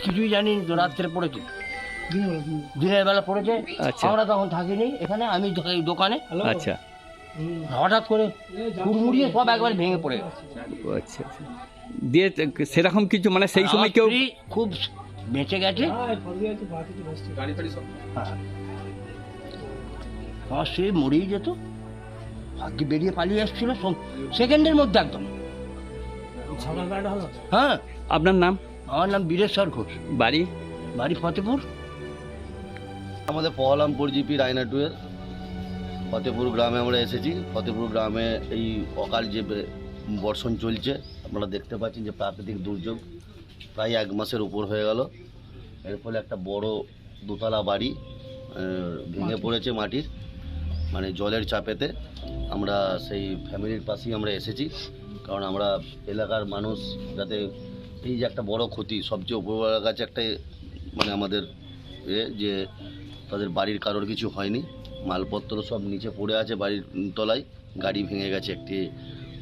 কিছুই জানি তো, রাত্রে পড়েছে, দিনের বেলা পড়েছে। আচ্ছা। আমরা তখন থাকিনি এখানে, আমি এই দোকানে। আচ্ছা হঠাৎ করে হুড়মুড়িয়ে সব একবার ভেঙে পড়ে গেছে। আচ্ছা আচ্ছা। দিয়ে সেরকম কিছু মানে সেই সময় কেউ আমার স্ত্রী খুব বেঁচে গেছে। আমার স্ত্রী মরেই যেত, ভাগ্যে বেরিয়ে পালিয়ে এসেছিল সেকেন্ডের মধ্যে একদম। হ্যাঁ। আপনার নাম? আমার নাম বীরেশ্বর ঘোষ, বাড়ি? বাড়ি ফতেপুর। আমাদের পহলামপুর জিপি রায়না টুয়ের ফতেপুর গ্রামে আমরা এসেছি। ফতেপুর গ্রামে এই অকাল যে বর্ষণ চলছে, আপনারা দেখতে পাচ্ছেন যে প্রাকৃতিক দুর্যোগ প্রায় 1 মাসের উপর হয়ে গেল। এর ফলে একটা বড় দোতলা বাড়ি ভেঙে পড়েছে মাটির, মানে জলের চাপেতে। আমরা সেই ফ্যামিলির পাশেই আমরা এসেছি, কারণ আমরা এলাকার মানুষ যাতে এই যে একটা বড় ক্ষতি, সবচেয়ে উপরওয়ালার কাছে একটা মানে আমাদের যে তাদের বাড়ির কারোর কিছু হয়নি, মালপত্র সব নিচে পড়ে আছে বাড়ির তলায়, গাড়ি ভেঙে গেছে, একটি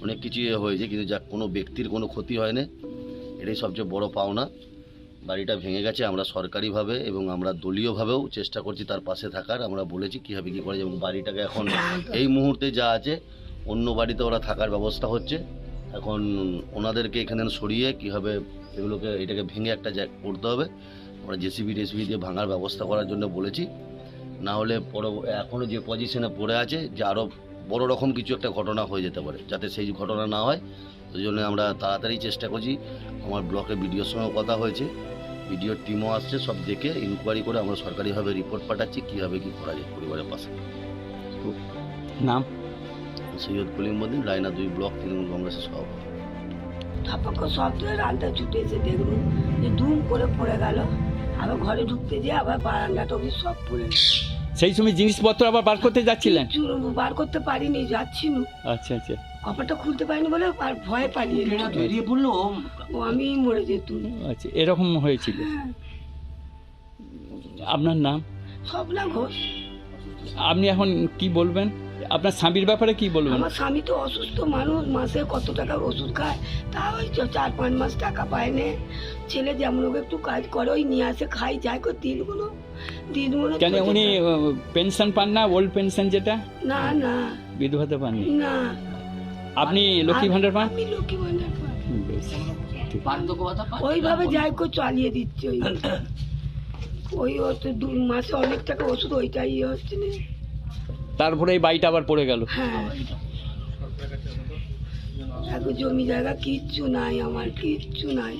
অনেক কিছু হয়েছে, কিন্তু যা কোনো ব্যক্তির কোনো ক্ষতি হয়নি, এটাই সবচেয়ে বড় পাওনা। বাড়িটা ভেঙে গেছে, আমরা সরকারিভাবে এবং আমরা দলীয়ভাবেও চেষ্টা করছি তার পাশে থাকার। আমরা বলেছি কীভাবে কী করে, এবং বাড়িটাকে এখন এই মুহূর্তে যা আছে অন্য বাড়িতে ওরা থাকার ব্যবস্থা হচ্ছে। এখন ওনাদেরকে এখানে সরিয়ে কীভাবে এটাকে ভেঙে একটা করতে হবে, আমরা জেসিবি দিয়ে ভাঙার ব্যবস্থা করার জন্য বলেছি। না হলে এখনও যে পজিশনে পড়ে আছে, যে আরও বড় রকম কিছু একটা ঘটনা হয়ে যেতে পারে, যাতে সেই ঘটনা না হয় ওই জন্য আমরা তাড়াতাড়ি চেষ্টা করছি। আমার ব্লকে বিডিওর সঙ্গেও কথা হয়েছে, বিডিওর টিমও আসছে, সব দেখে ইনকোয়ারি করে আমরা সরকারিভাবে রিপোর্ট পাঠাচ্ছি কীভাবে কী করা যায় পরিবারের পাশে। নাম? সৈয়দ কলিমউদ্দিন, রায়না 2 ব্লক তৃণমূল কংগ্রেসের সভাপতি। ধাপাক্য শব্দ রান্না ছুটে এসে দেখলুম যে ধুম করে পড়ে গেল। আবার ঘরে ঢুকতে যেয়ে আবার বারান্দাটা অব্দি সব পড়ে গেল। সেই সময় জিনিসপত্র আবার বার করতে যাচ্ছিলেন? কিচ্ছু বার করতে পারিনি, যাচ্ছি না, আচ্ছা আচ্ছা কপালটা খুলতে পারিনি বলে আর ভয়ে পালিয়ে বেরিয়ে পড়লো, ও আমি মরে যেতুম। আচ্ছা, এরকম হয়েছিল। আপনার নাম? স্বপ্না ঘোষ। আপনি এখন কি বলবেন? আপনার স্বামীর ব্যাপারে কি বলবেন? আমার স্বামী তো অসুস্থ মানুষ, মাসে কত টাকার ওষুধ খায়, তা ওই 4-5 মাস টাকা পায় না। ছেলে যেমন হোক একটু কাজ করে, ওই নিয়ে আসে, খাই, যাই করে দিনগুলো। কেন উনি পেনশন পান না? ওল্ড পেনশন যেটা? না না, বিধবাতে পাননি? না। আপনি লক্ষ্মী ভান্ডার পান? আমি লক্ষ্মী ভান্ডার পাই। বেশ, ঠিক। ওইভাবে যাই করে চালিয়ে দিচ্ছে। ওই ও তো 2 মাসে অনেক টাকা ওষুধ, ওইটাই হচ্ছে না। তারপরে এই বাড়িটা আবার পড়ে গেল। হ্যাঁ, জমি জায়গা কিচ্ছু নাই, আমার কিচ্ছু নাই।